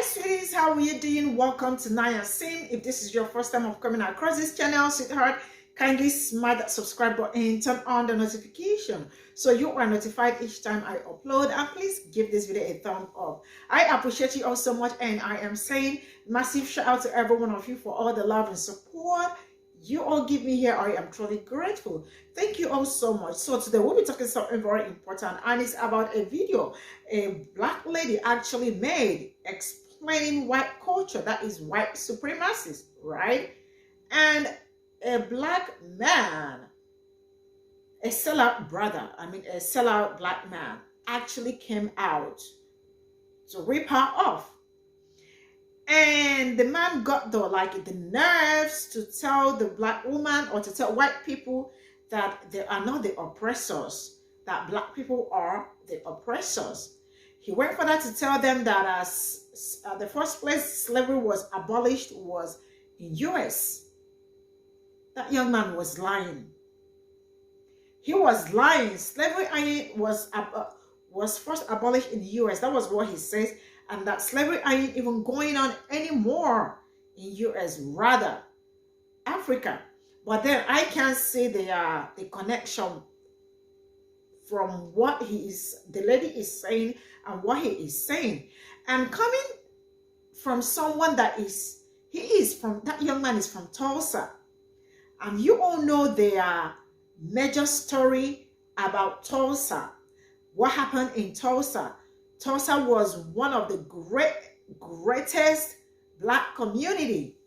sweeties, how are you doing? Welcome to Naya Sim. If this is your first time of coming across this channel, sweetheart, kindly smash that subscribe button, turn on the notification so you are notified each time I upload, and please give this video a thumb up. I appreciate you all so much, and I am saying massive shout out to every one of you for all the love and support you all give me here. I am truly grateful. Thank you all so much. So today we'll be talking something very important, and it's about a video a black lady actually made explaining white culture, that is white supremacy, right? And a black man, a sellout brother, a sellout black man actually came out to rip her off. And the man got the nerves to tell the black woman, or to tell white people, that they are not the oppressors, that black people are the oppressors. He went further to tell them that the first place slavery was abolished was in US. That young man was lying. He was lying. Slavery was first abolished in the US. That was what he says. And that slavery ain't even going on anymore in US, rather Africa. But then I can't see the connection from what the lady is saying and what he is saying. And coming from someone that that young man is from Tulsa. And you all know the major story about Tulsa. What happened in Tulsa? Tulsa was one of the greatest black community.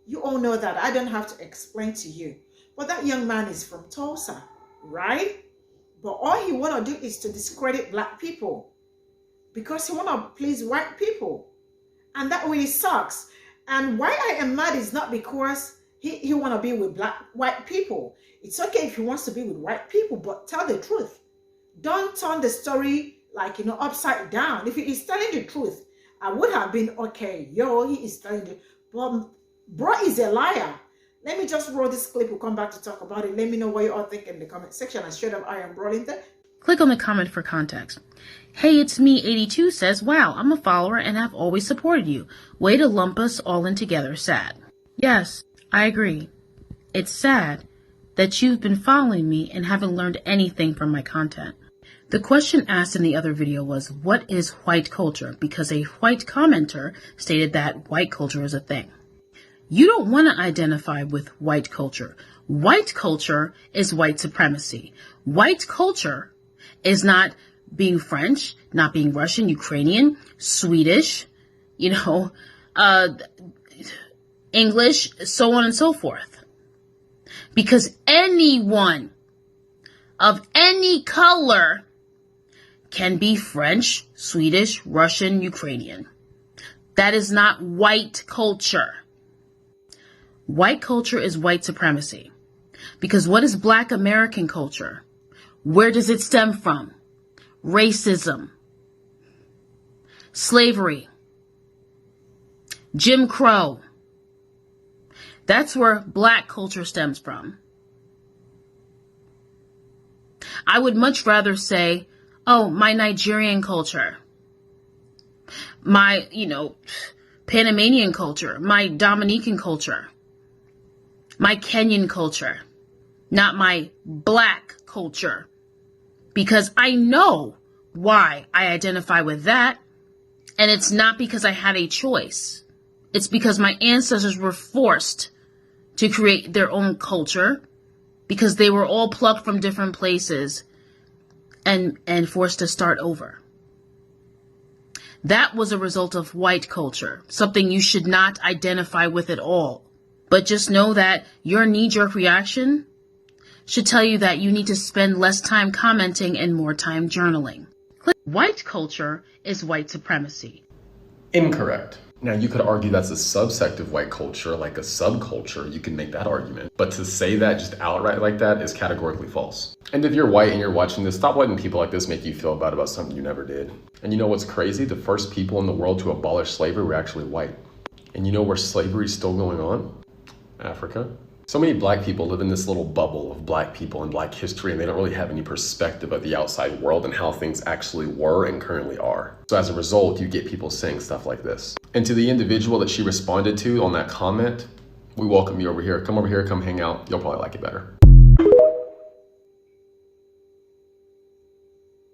You all know that. I don't have to explain to you. But that young man is from Tulsa, right? But all he want to do is to discredit black people because he want to please white people. And that really sucks. And why I am mad is not because he want to be with white people. It's okay if he wants to be with white people, but tell the truth. Don't turn the story upside down. If he is telling the truth, I would have been okay. He is telling the but bro is a liar. Let me just roll this clip. We'll come back to talk about it. Let me know what you all think in the comment section. And straight up, I am rolling there. Click on the comment for context. Hey, it's me, 82 says, wow, I'm a follower and have always supported you. Way to lump us all in together. Sad. Yes, I agree. It's sad that you've been following me and haven't learned anything from my content. The question asked in the other video was, what is white culture? Because a white commenter stated that white culture is a thing. You don't want to identify with white culture. White culture is white supremacy. White culture is not being French, not being Russian, Ukrainian, Swedish, English, so on and so forth. Because anyone of any color can be French, Swedish, Russian, Ukrainian. That is not white culture. White culture is white supremacy. Because what is Black American culture? Where does it stem from? Racism, slavery, Jim Crow. That's where Black culture stems from. I would much rather say, oh, my Nigerian culture, my, Panamanian culture, my Dominican culture, my Kenyan culture, not my Black culture, because I know why I identify with that, and it's not because I had a choice. It's because my ancestors were forced to create their own culture because they were all plucked from different places and forced to start over. That was a result of white culture, something you should not identify with at all. But just know that your knee-jerk reaction should tell you that you need to spend less time commenting and more time journaling. White culture is white supremacy. Incorrect. Now, you could argue that's a subsect of white culture, like a subculture. You can make that argument. But to say that just outright like that is categorically false. And if you're white and you're watching this, stop letting people like this make you feel bad about something you never did. And you know what's crazy? The first people in the world to abolish slavery were actually white. And you know where slavery is still going on? Africa. So many black people live in this little bubble of black people and black history, and they don't really have any perspective of the outside world and how things actually were and currently are. So as a result, you get people saying stuff like this. And to the individual that she responded to on that comment, we welcome you over here. Come over here, come hang out. You'll probably like it better.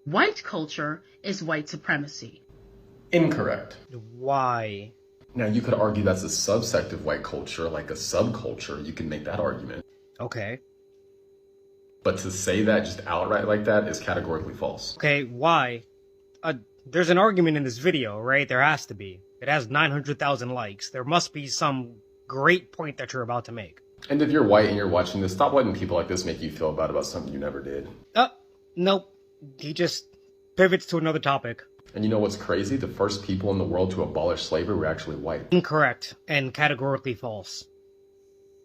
White culture is white supremacy. Incorrect. Why? Now, you could argue that's a subsect of white culture, like a subculture. You can make that argument. Okay. But to say that just outright like that is categorically false. Okay, why? There's an argument in this video, right? There has to be. It has 900,000 likes. There must be some great point that you're about to make. And if you're white and you're watching this, stop letting people like this make you feel bad about something you never did. Nope. He just pivots to another topic. And you know what's crazy? The first people in the world to abolish slavery were actually white. Incorrect and categorically false.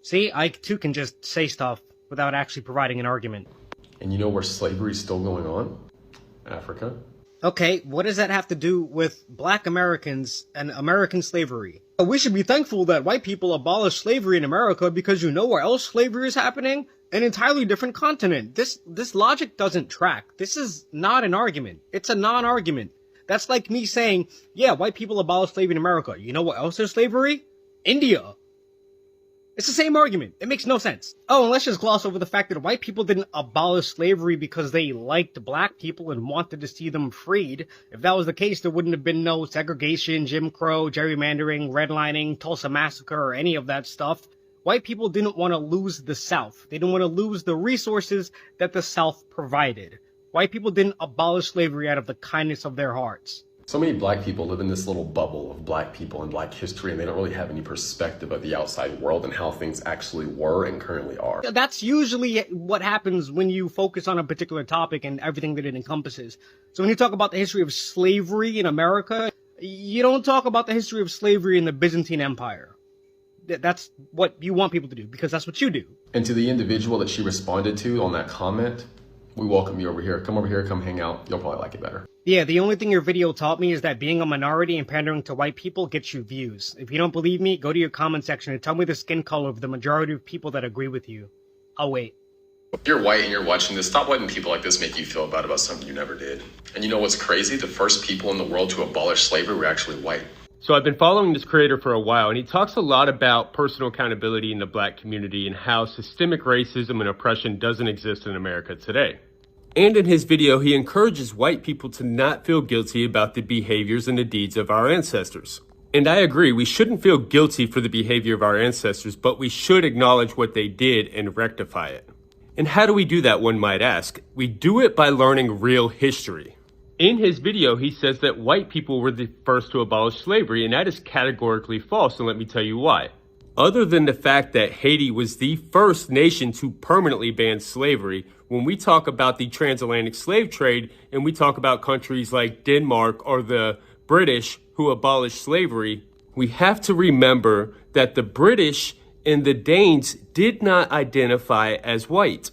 See, I too can just say stuff without actually providing an argument. And you know where slavery is still going on? Africa. Okay, what does that have to do with black Americans and American slavery? We should be thankful that white people abolished slavery in America because you know where else slavery is happening? An entirely different continent. This logic doesn't track. This is not an argument. It's a non-argument. That's like me saying, yeah, white people abolished slavery in America. You know what else is slavery? India. It's the same argument. It makes no sense. Oh, and let's just gloss over the fact that white people didn't abolish slavery because they liked black people and wanted to see them freed. If that was the case, there wouldn't have been no segregation, Jim Crow, gerrymandering, redlining, Tulsa Massacre, or any of that stuff. White people didn't want to lose the South. They didn't want to lose the resources that the South provided. White people didn't abolish slavery out of the kindness of their hearts. So many black people live in this little bubble of black people and black history, and they don't really have any perspective of the outside world and how things actually were and currently are. That's usually what happens when you focus on a particular topic and everything that it encompasses. So when you talk about the history of slavery in America, you don't talk about the history of slavery in the Byzantine Empire. That's what you want people to do, because that's what you do. And to the individual that she responded to on that comment, we welcome you over here. Come over here, come hang out. You'll probably like it better. Yeah, the only thing your video taught me is that being a minority and pandering to white people gets you views. If you don't believe me, go to your comment section and tell me the skin color of the majority of people that agree with you. I'll wait. If you're white and you're watching this, stop letting people like this make you feel bad about something you never did. And you know what's crazy? The first people in the world to abolish slavery were actually white. So I've been following this creator for a while, and he talks a lot about personal accountability in the black community and how systemic racism and oppression doesn't exist in America today. And in his video, he encourages white people to not feel guilty about the behaviors and the deeds of our ancestors. And I agree, we shouldn't feel guilty for the behavior of our ancestors, but we should acknowledge what they did and rectify it. And how do we do that, one might ask? We do it by learning real history. In his video, he says that white people were the first to abolish slavery, and that is categorically false, and let me tell you why. Other than the fact that Haiti was the first nation to permanently ban slavery, when we talk about the transatlantic slave trade and we talk about countries like Denmark or the British who abolished slavery, we have to remember that the British and the Danes did not identify as white.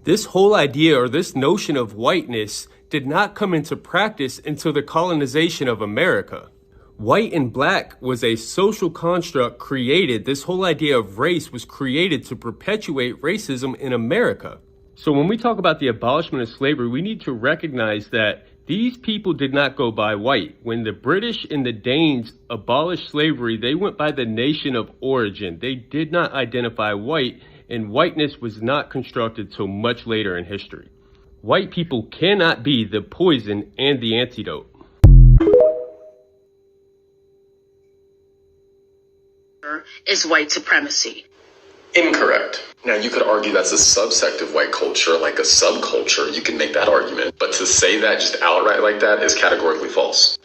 This whole idea or this notion of whiteness did not come into practice until the colonization of America. White and black was a social construct created. This whole idea of race was created to perpetuate racism in America. So when we talk about the abolishment of slavery, we need to recognize that these people did not go by white. When the British and the Danes abolished slavery, they went by the nation of origin. They did not identify white, and whiteness was not constructed till much later in history. White people cannot be the poison and the antidote. Is white supremacy. Incorrect. Now, you could argue that's a subsect of white culture, like a subculture. You can make that argument. But to say that just outright like that is categorically false.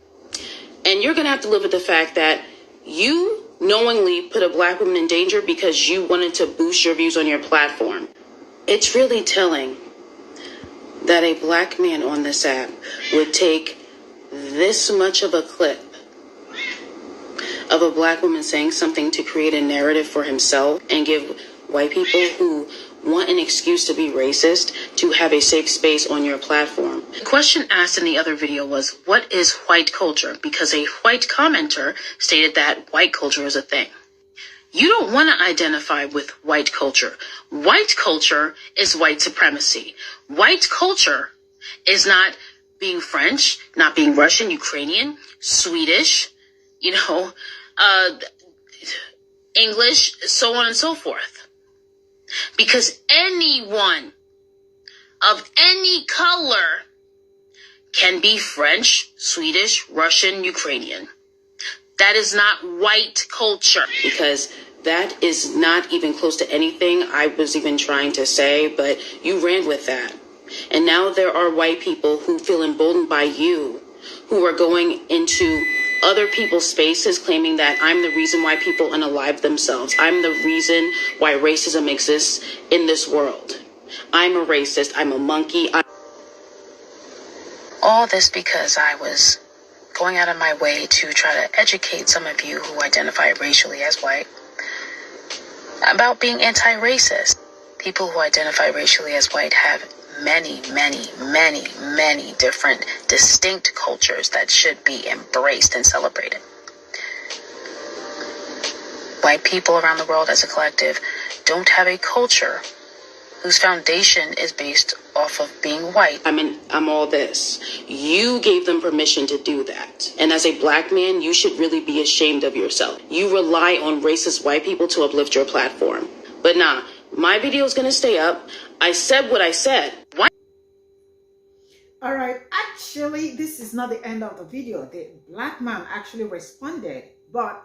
And you're going to have to live with the fact that you knowingly put a black woman in danger because you wanted to boost your views on your platform. It's really telling that a black man on this app would take this much of a clip of a black woman saying something to create a narrative for himself and give white people who want an excuse to be racist to have a safe space on your platform. The question asked in the other video was, what is white culture? Because a white commenter stated that white culture is a thing. You don't want to identify with white culture. White culture is white supremacy. White culture is not being French, not being Russian, Ukrainian, Swedish, English, so on and so forth. Because anyone of any color can be French, Swedish, Russian, Ukrainian. That is not white culture. Because that is not even close to anything I was even trying to say, but you ran with that. And now there are white people who feel emboldened by you, who are going into other people's spaces claiming that I'm the reason why people unalive themselves. I'm the reason why racism exists in this world. I'm a racist. I'm a monkey. All this because I was going out of my way to try to educate some of you who identify racially as white about being anti-racist. People who identify racially as white have many, many, many, many different distinct cultures that should be embraced and celebrated. White people around the world as a collective don't have a culture whose foundation is based off of being white. I'm all this. You gave them permission to do that. And as a black man, you should really be ashamed of yourself. You rely on racist white people to uplift your platform. But nah, my video is going to stay up. I said what I said. Why? All right, actually, this is not the end of the video. The black man actually responded, but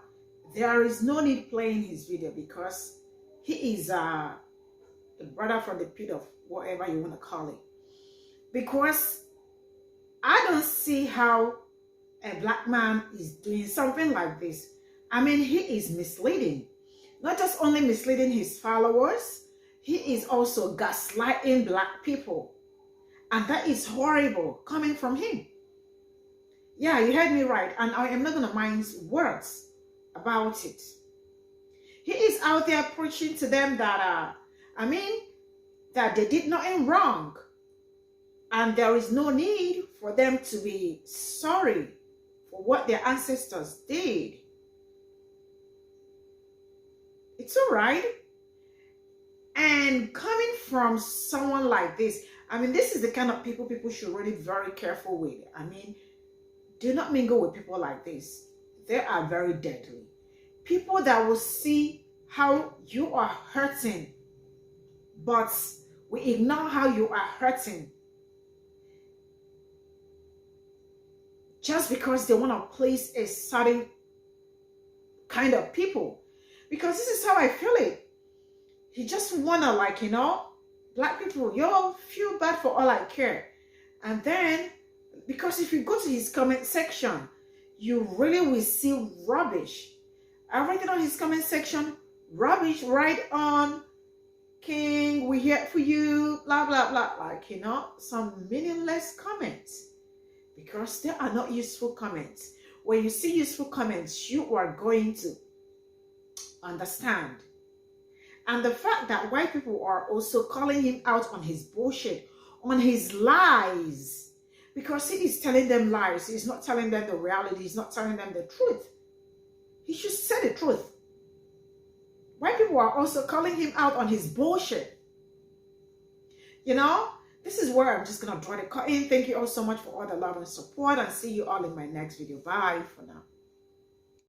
there is no need playing his video because he is the brother from the pit of whatever you want to call it. Because I don't see how a black man is doing something like this. I mean, he is misleading. Not just only misleading his followers, he is also gaslighting black people. And that is horrible coming from him. Yeah, you heard me right. And I am not going to mince words about it. He is out there preaching to them that, that they did nothing wrong. And there is no need for them to be sorry for what their ancestors did. It's all right. And coming from someone like this, this is the kind of people should really be very careful with. Do not mingle with people like this. They are very deadly. People that will see how you are hurting, but we ignore how you are hurting just because they want to please a certain kind of people. Because this is how I feel it. He just wanna black people, yo, feel bad for all I care. And then, because if you go to his comment section, you really will see rubbish. Everything on his comment section, rubbish, right on, King, we're here for you, blah, blah, blah. Some meaningless comments. Because they are not useful comments. When you see useful comments, you are going to understand. And the fact that white people are also calling him out on his bullshit, on his lies, because he is telling them lies. He's not telling them the reality. He's not telling them the truth. He should say the truth. White people are also calling him out on his bullshit. This is where I'm just going to draw the curtain. Thank you all so much for all the love and support, and see you all in my next video. Bye for now.